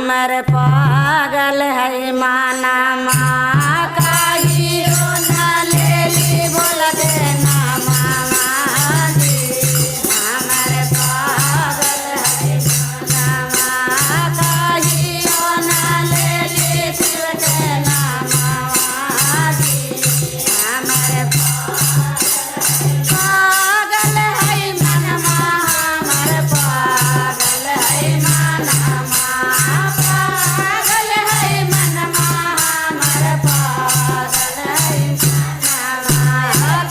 हमर पागल है माना माँ कहियो न लेली बोल देना मामा जी हमर पागल है माना माँ कहियो न लेली शिव के नाम मामा जी हमर पागल है मनमा हमर पागल है मनमा पागल है मनमा हमर पागल है मनमा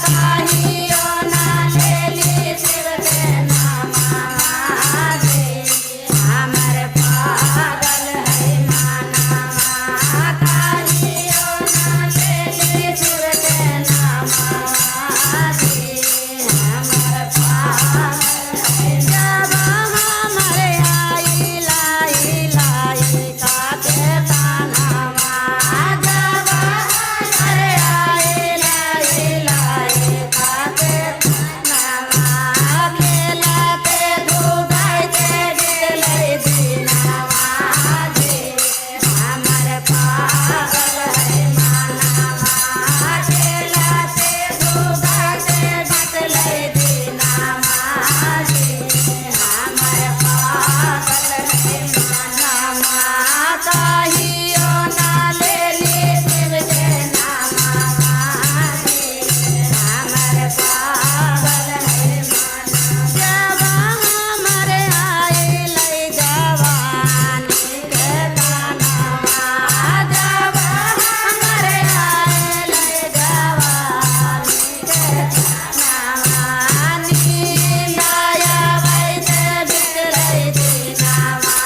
कहियो न लेली शिव के नाम मामा जी हमर पागल है मनमा कहियो न लेली शिव के नाम मामा जी हमर पागल है जब हमर आई लाई लाई काके तानावा जब हमर आई लाई लाई काके तानावा खेलते धुबाइते गेलै दिनावा जी हमर पागल है मानवा खेलते धुबाइते गेलै दिनावा जी हमर पागल है मानवा कहियो न लेली शिव के नाम मामा जी हमर पागल है मानवा जब हमर आइलै जवानी के तानावा जब हमर आइलै जवानी के तानावा नींद आबैते बिसरै दिनावा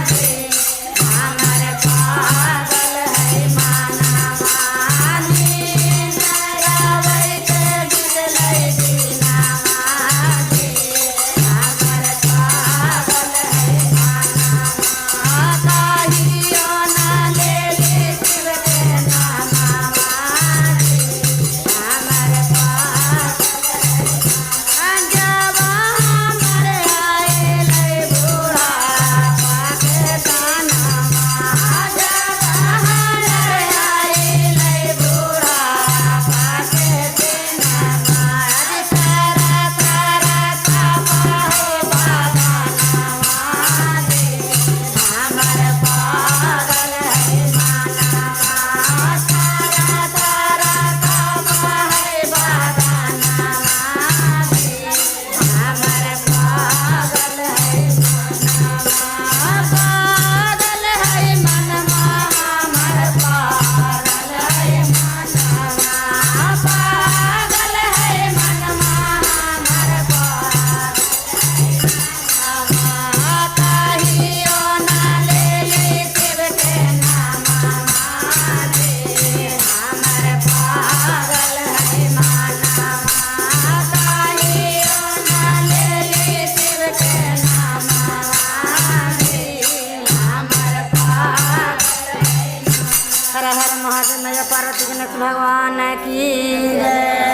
जी हमर पागल है मानवा नींद आबैते बिसरै दिनावा जी हमर पागल है मानवा कहियो न लेली शिव के नाम मामा जी हमर पागल है जब हमर आइलै बुढ़ापा के तानावा जब हमर आइलै बुढ़ापा के दिनवा तारा तारा काबहु बाबा जी हमर पागल है मानवा तारा तारा काबहु बाबा जी हमर पागल है मानवा पागल है मनवा हमर पागल है मानवा पागल है मनवा हमर पागल है कहियो न लेली शिव के नाम मामा जी हमर पागल है मानवा कहियो न लेली शिव के नाम मामा जी हमर पागल है हर हर महादेव मैया पार्वती गणेश भगवान की जय।